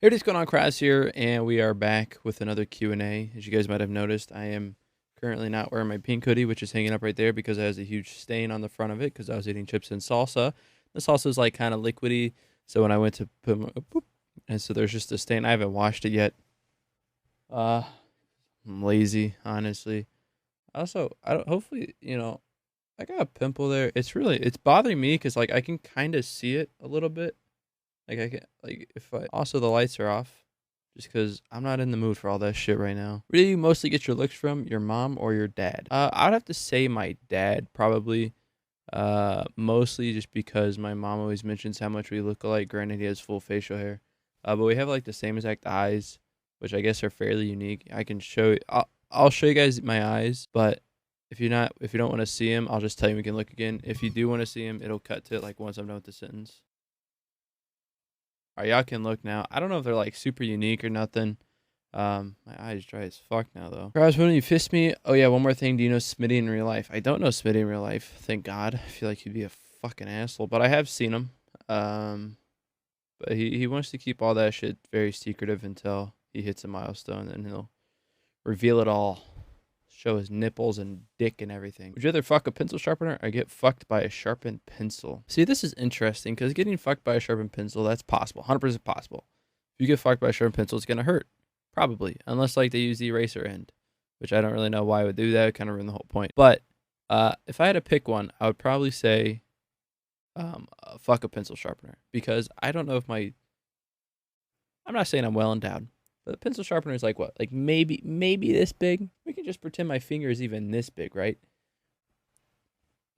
Hey, what's going on, Kryoz here, and we are back with another Q&A. As you guys might have noticed, I am currently not wearing my pink hoodie, which is hanging up right there because it has a huge stain on the front of it because I was eating chips and salsa. The salsa is like kind of liquidy, so when I went to put my, boop, and so there's just a stain. I haven't washed it yet. Uh, I'm lazy, honestly. Also, I don't. Hopefully, I got a pimple there. It's bothering me because like I can kind of see it a little bit. Like I can like if I also the lights are off, just because I'm not in the mood for all that shit right now. Where do you mostly get your looks from? Your mom or your dad? I'd have to say my dad probably. Mostly just because my mom always mentions how much we look alike. Granted, he has full facial hair, but we have like the same exact eyes, which I guess are fairly unique. I can show. I'll show you guys my eyes, but if you don't want to see him, I'll just tell you we can look again. If you do want to see him, it'll cut to it like once I'm done with the sentence. All right, y'all can look now. I don't know if they're like super unique or nothing. My eyes dry as fuck now though. Guys, when you fist me, oh yeah, one more thing. Do you know Smitty in real life? I don't know Smitty in real life. Thank God. I feel like he'd be a fucking asshole, but I have seen him. But he wants to keep all that shit very secretive until he hits a milestone, and he'll reveal it all. Show his nipples and dick and everything. Would you rather fuck a pencil sharpener or get fucked by a sharpened pencil? See, this is interesting because getting fucked by a sharpened pencil, that's possible. 100% possible. If you get fucked by a sharpened pencil, it's going to hurt. Probably. Unless like they use the eraser end, which I don't really know why I would do that. It kind of ruin the whole point. But if I had to pick one, I would probably say fuck a pencil sharpener. Because I don't know if I'm not saying I'm well endowed. But the pencil sharpener is like what? Like maybe this big? We can just pretend my finger is even this big, right?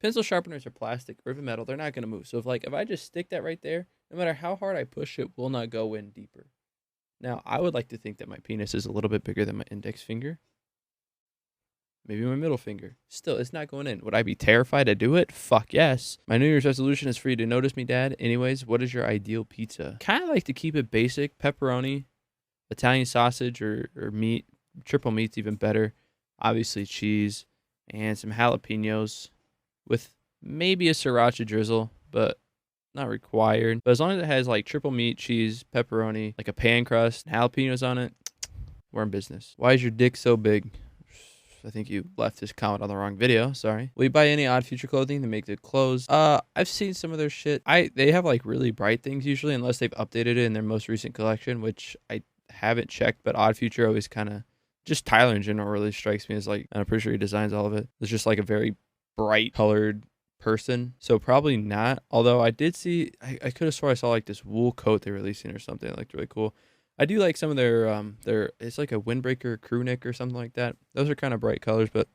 Pencil sharpeners are plastic or even metal. They're not going to move. So if I just stick that right there, no matter how hard I push it, will not go in deeper. Now, I would like to think that my penis is a little bit bigger than my index finger. Maybe my middle finger. Still, it's not going in. Would I be terrified to do it? Fuck yes. My New Year's resolution is for you to notice me, Dad. Anyways, what is your ideal pizza? Kind of like to keep it basic. Pepperoni, Italian sausage or meat. Triple meat's even better. Obviously cheese and some jalapenos with maybe a sriracha drizzle, but not required. But as long as it has like triple meat, cheese, pepperoni, like a pan crust, jalapenos on it, we're in business. Why is your dick so big? I think you left this comment on the wrong video. Sorry. Will you buy any Odd Future clothing to make the clothes? I've seen some of their shit. They have like really bright things usually, unless they've updated it in their most recent collection, which I haven't checked. But Odd Future always kind of, just Tyler in general really strikes me as like, and I'm pretty sure he designs all of it. It's just like a very bright colored person, so probably not. Although I did see, I could have swore I saw like this wool coat they're releasing or something that looked really cool. I do like some of their it's like a windbreaker crew neck or something like that. Those are kind of bright colors, but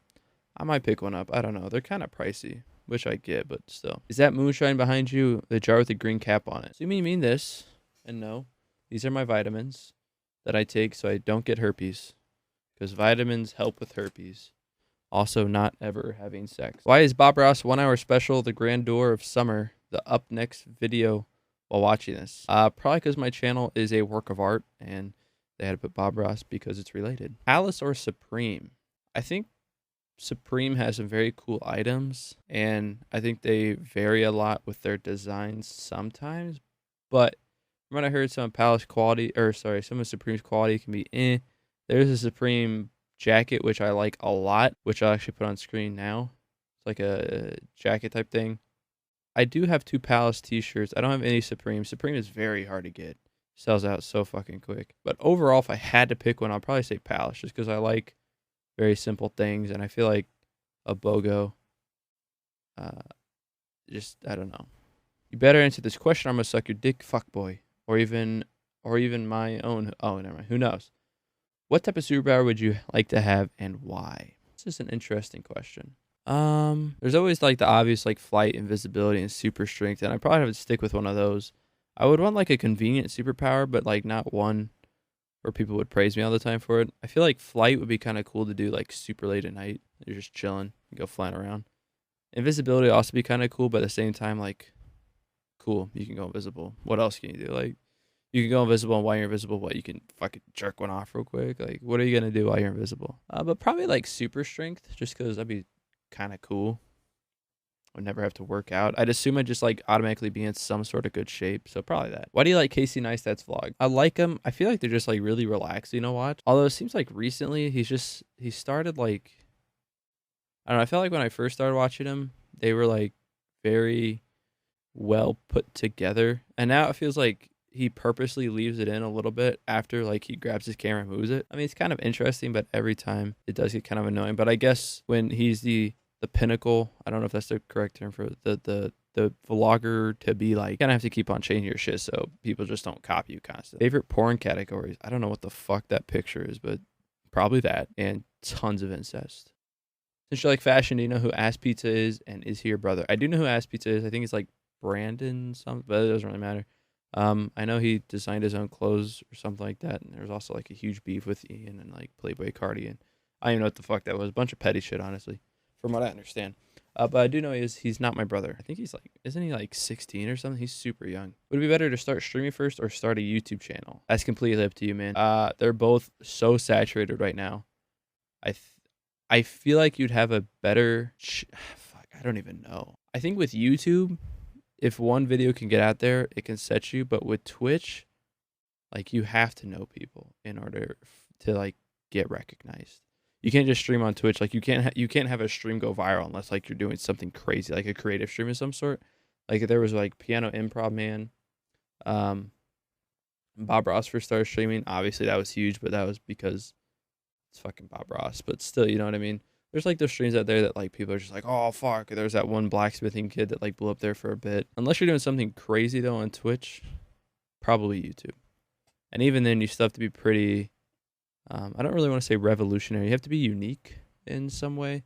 I might pick one up. I don't know. They're kind of pricey, which I get, but still. Is that moonshine behind you? The jar with the green cap on it. So you mean this? And no, these are my vitamins that I take so I don't get herpes, because vitamins help with herpes. Also, not ever having sex. Why is Bob Ross 1 hour special, The Grandeur of Summer, the up next video while watching this? Probably because my channel is a work of art and they had to put Bob Ross because it's related. Palace or Supreme? I think Supreme has some very cool items, and I think they vary a lot with their designs sometimes. But from what I heard, some of Supreme's quality can be eh. There's a Supreme jacket which I like a lot, which I'll actually put on screen now. It's like a jacket type thing. I do have 2 Palace t-shirts. I don't have any Supreme. Supreme is very hard to get. Sells out so fucking quick. But overall, if I had to pick one, I'll probably say Palace, just because I like very simple things, and I feel like a BOGO, I don't know. You better answer this question, I'm gonna suck your dick, fuckboy. Or even my own. Oh, never mind. Who knows? What type of superpower would you like to have and why? This is an interesting question. There's always like the obvious like flight, invisibility, and super strength, and I probably have to stick with one of those. I would want like a convenient superpower, but like not one where people would praise me all the time for it. I feel like flight would be kind of cool to do like super late at night. You're just chilling, you go flying around. Invisibility would also be kind of cool, but at the same time, like, cool, you can go invisible. What else can you do? Like, you can go invisible, and while you're invisible, what, you can fucking jerk one off real quick? Like, what are you gonna do while you're invisible? But probably like super strength, just because that'd be kind of cool. would never have to work out. I'd assume I'd just like automatically be in some sort of good shape. So probably that. Why do you like Casey Neistat's vlog? I like them. I feel like they're just like really relaxing to watch. Although it seems like recently he started like, I don't know. I felt like when I first started watching him, they were like very well put together. And now it feels like he purposely leaves it in a little bit after like he grabs his camera and moves it. I mean, it's kind of interesting, but every time it does get kind of annoying. But I guess when he's the pinnacle, I don't know if that's the correct term for the vlogger to be like, you kind of have to keep on changing your shit so people just don't copy you constantly. Favorite porn categories? I don't know what the fuck that picture is, but probably that and tons of incest. Since you like fashion, do you know who Ass Pizza is and is he your brother? I do know who Ass Pizza is. I think it's like Brandon something, but it doesn't really matter. I know he designed his own clothes or something like that, and there was also like a huge beef with Ian and like Playboy Cardi, and I don't even know what the fuck that was. A bunch of petty shit, honestly, from what I understand. But I do know he's not my brother. I think he's like, isn't he like 16 or something? He's super young. Would it be better to start streaming first or start a YouTube channel? That's completely up to you, man. They're both so saturated right now. I feel like you'd have a better. Fuck, I don't even know. I think with YouTube, if one video can get out there, it can set you. But with Twitch, like you have to know people in order to like get recognized. You can't just stream on Twitch. Like you can't have a stream go viral unless like you're doing something crazy, like a creative stream of some sort. Like if there was like Piano Improv Man, Bob Ross first started streaming. Obviously that was huge, but that was because it's fucking Bob Ross. But still, you know what I mean? There's like those streams out there that like people are just like, oh fuck. There's that one blacksmithing kid that like blew up there for a bit. Unless you're doing something crazy though on Twitch, probably YouTube. And even then, you still have to be pretty. I don't really want to say revolutionary. You have to be unique in some way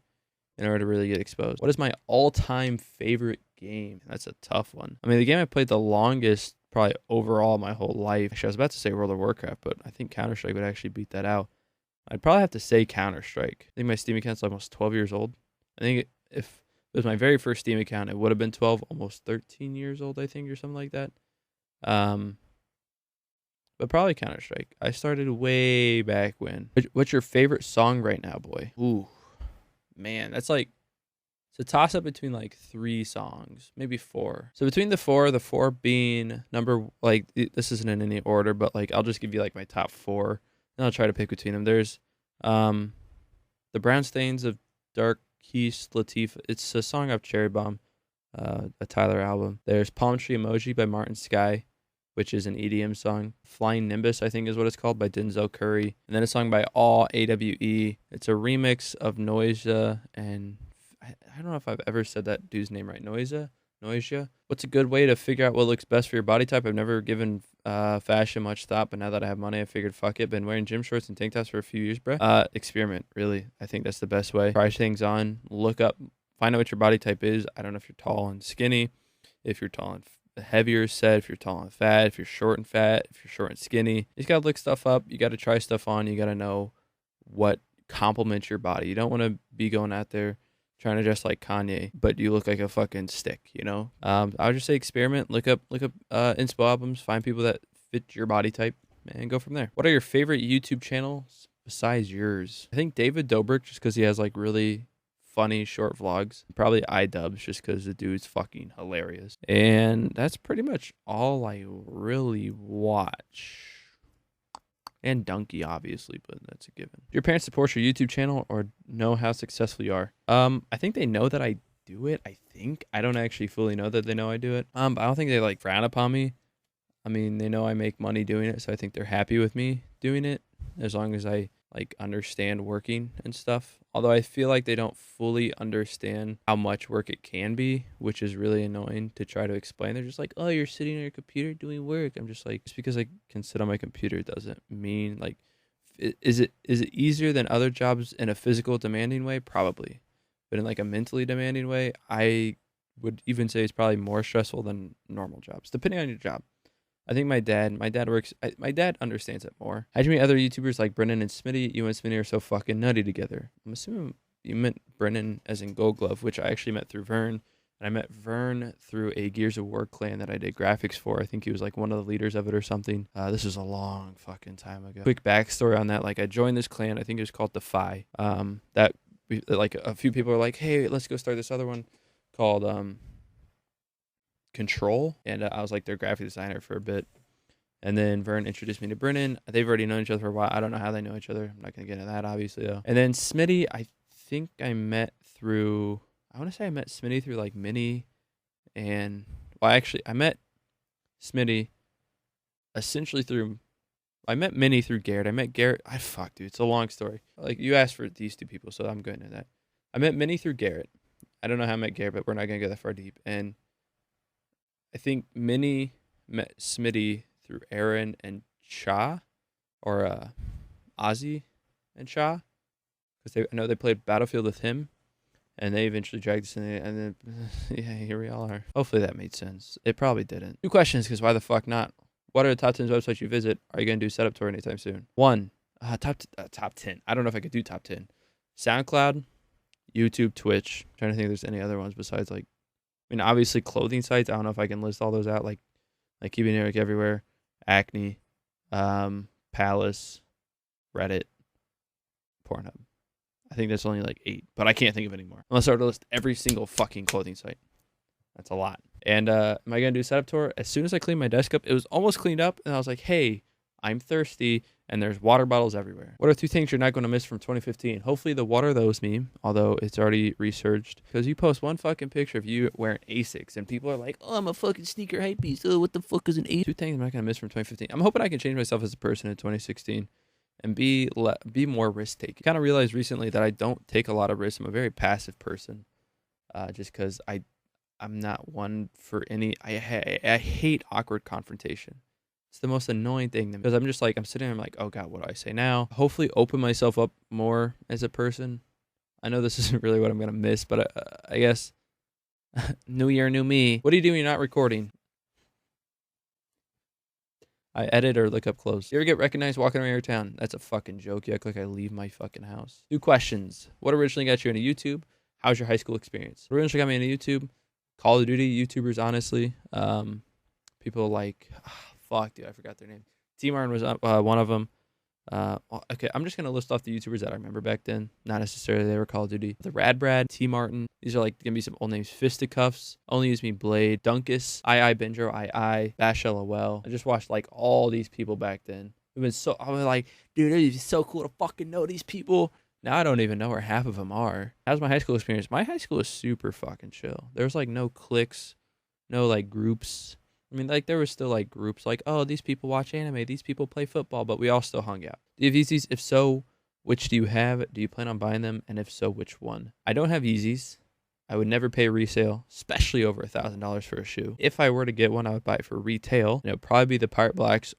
in order to really get exposed. What is my all-time favorite game? That's a tough one. I mean, the game I played the longest, probably overall my whole life. Actually, I was about to say World of Warcraft, but I think Counter-Strike would actually beat that out. I'd probably have to say Counter-Strike. I think my Steam account's almost 12 years old. I think if it was my very first Steam account, it would have been 12, almost 13 years old, I think, or something like that. But probably Counter-Strike. I started way back when. What's your favorite song right now, boy? Ooh, man, that's like, it's a toss-up between like 3 songs, maybe 4. So between the four being like, this isn't in any order, but like, I'll just give you like my top 4. And I'll try to pick between them. There's The Brown Stains of Dark Keys Latif. It's a song off Cherry Bomb, a Tyler album. There's Palm Tree Emoji by Martin Sky, which is an EDM song. Flying Nimbus, I think is what it's called, by Denzel Curry. And then a song by All AWE. It's a remix of Noisia, and I don't know if I've ever said that dude's name right. Noisia? What's a good way to figure out what looks best for your body type? I've never given fashion much thought, but now that I have money, I figured fuck it. Been wearing gym shorts and tank tops for a few years, bruh. Experiment, really. I think that's the best way. Try things on, look up, find out what your body type is. I don't know if you're tall and skinny, if you're tall and heavier set, if you're tall and fat, if you're short and fat, if you're short and skinny. You just gotta look stuff up. You gotta try stuff on. You gotta know what complements your body. You don't want to be going out there trying to dress like Kanye, but you look like a fucking stick, you know? I would just say experiment, look up inspo albums, find people that fit your body type, and go from there. What are your favorite YouTube channels besides yours? I think David Dobrik, just because he has like really funny short vlogs. Probably iDubbbz, just because the dude's fucking hilarious. And that's pretty much all I really watch. And Donkey, obviously, but that's a given. Do your parents support your YouTube channel or know how successful you are? I think they know that I do it. I don't actually fully know that they know I do it. But I don't think they like frown upon me. I mean, they know I make money doing it, so I think they're happy with me doing it as long as I like understand working and stuff. Although I feel like they don't fully understand how much work it can be, which is really annoying to try to explain. They're just like, oh, you're sitting on your computer doing work. I'm just like, just because I can sit on my computer doesn't mean like, is it easier than other jobs in a physical demanding way? Probably. But in like a mentally demanding way, I would even say it's probably more stressful than normal jobs, depending on your job. I think my dad understands it more. How'd you meet other YouTubers like Brennan and Smitty? You and Smitty are so fucking nutty together. I'm assuming you meant Brennan as in Gold Glove, which I actually met through Vern. And I met Vern through a Gears of War clan that I did graphics for. I think he was like one of the leaders of it or something. This was a long fucking time ago. Quick backstory on that. Like I joined this clan. I think it was called Defy. Like a few people are like, hey, let's go start this other one called Control, and I was like their graphic designer for a bit. And then Vern introduced me to Brennan. They've already known each other for a while. I don't know how they know each other. I'm not going to get into that, obviously, though. And then Smitty, I think I met through, I want to say I met Smitty through like Minnie. And, well, actually, I met Smitty essentially through, I met Minnie through Garrett. I met Garrett, dude, it's a long story. Like, you asked for these two people, so I'm going into that. I met Minnie through Garrett. I don't know how I met Garrett, but we're not going to go that far deep. And I think Minnie met Smitty through Aaron and Cha, or Ozzy and Cha, because I know they played Battlefield with him, and they eventually dragged us in, and then yeah, here we all are. Hopefully that made sense. It probably didn't. 2 questions, because why the fuck not? What are the top 10 websites you visit? Are you gonna do setup tour anytime soon? 1, top 10. I don't know if I could do top 10. SoundCloud, YouTube, Twitch. I'm trying to think if there's any other ones besides like, I mean, obviously clothing sites. I don't know if I can list all those out. Like Keeping Eric Everywhere, Acne, Palace, Reddit, Pornhub. I think that's only like 8, but I can't think of any more. Unless I were to list every single fucking clothing site. That's a lot. And am I going to do a setup tour? As soon as I cleaned my desk up, it was almost cleaned up, and I was like, hey, I'm thirsty, and there's water bottles everywhere. What are 2 things you're not going to miss from 2015? Hopefully the Water Those meme, although it's already researched. Because you post one fucking picture of you wearing Asics, and people are like, oh, I'm a fucking sneaker hype beast. Oh, what the fuck is an Asics? 2 things I'm not going to miss from 2015. I'm hoping I can change myself as a person in 2016 and be more risk-taking. I kind of realized recently that I don't take a lot of risks. I'm a very passive person, just because I'm not one for any. I hate awkward confrontation. It's the most annoying thing to me, because I'm just like, I'm sitting there, I'm like, oh God, what do I say now? Hopefully open myself up more as a person. I know this isn't really what I'm going to miss, but I guess new year, new me. What do you do when you're not recording? I edit or look up clothes. You ever get recognized walking around your town? That's a fucking joke. You act like I leave my fucking house. 2 questions. What originally got you into YouTube? How's your high school experience? What originally got me into YouTube? Call of Duty YouTubers, honestly. People like, fuck, dude, I forgot their name. T-Martin was one of them. Okay, I'm just going to list off the YouTubers that I remember back then. Not necessarily they were Call of Duty. The Rad Brad, T-Martin. These are like going to be some old names. Fisticuffs, Only Use Me Blade, Dunkus, I Benjo, Bash LOL. I just watched like all these people back then. I was like, dude, it is so cool to fucking know these people. Now I don't even know where half of them are. How's my high school experience? My high school was super fucking chill. There was like no cliques, no like groups. I mean, like, there was still, like, groups like, oh, these people watch anime, these people play football, but we all still hung out. Do you have Yeezys? If so, which do you have? Do you plan on buying them? And if so, which one? I don't have Yeezys. I would never pay resale, especially over $1,000 for a shoe. If I were to get one, I would buy it for retail. And it would probably be the Pirate Blacks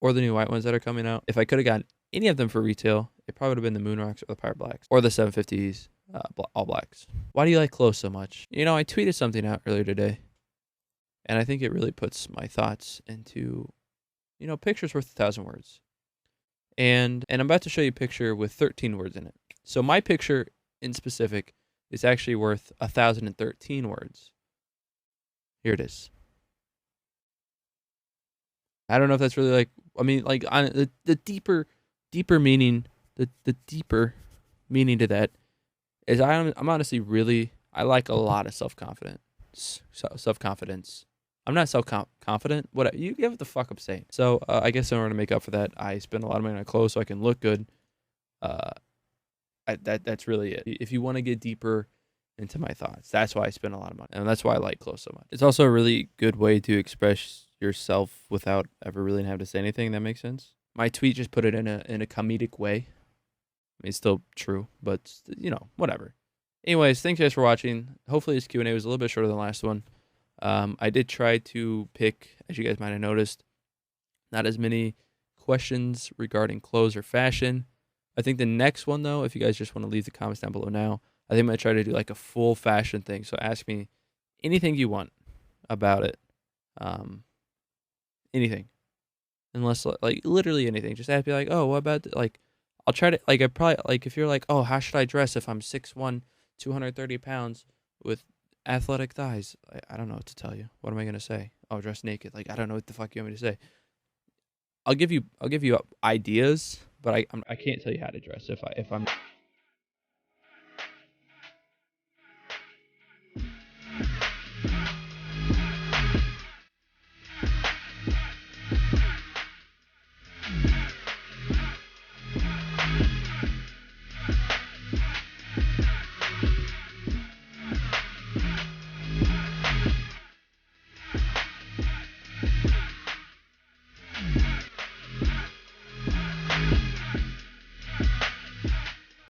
or the new white ones that are coming out. If I could have gotten any of them for retail, it probably would have been the Moonrocks or the Pirate Blacks or the 750s, all blacks. Why do you like clothes so much? You know, I tweeted something out earlier today. And I think it really puts my thoughts into, you know, pictures worth 1,000 words. And I'm about to show you a picture with 13 words in it. So my picture in specific is actually worth 1,013 words. Here it is. I don't know if that's really like, I mean, like on the deeper meaning, the deeper meaning to that is I'm honestly really, I like a lot of self-confidence. I'm not self-confident. What you get what the fuck I'm saying. So I guess in order to make up for that, I spend a lot of money on clothes so I can look good. That's really it. If you want to get deeper into my thoughts, that's why I spend a lot of money, and that's why I like clothes so much. It's also a really good way to express yourself without ever really having to say anything. That makes sense. My tweet just put it in a comedic way. I mean, it's still true, but you know, whatever. Anyways, thanks guys for watching. Hopefully this Q&A was a little bit shorter than the last one. I did try to pick, as you guys might have noticed, not as many questions regarding clothes or fashion. I think the next one, though, if you guys just want to leave the comments down below now, I think I'm going to try to do like a full fashion thing. So ask me anything you want about it. Anything. Unless, like, literally anything. Just ask me, like, oh, what about, like, I'll try to, like, I probably, like, if you're like, oh, how should I dress if I'm 6'1", 230 pounds with athletic thighs? I don't know what to tell you. What am I gonna say? Oh, dress naked. Like, I don't know what the fuck you want me to say. I'll give you ideas, but I can't tell you how to dress if I'm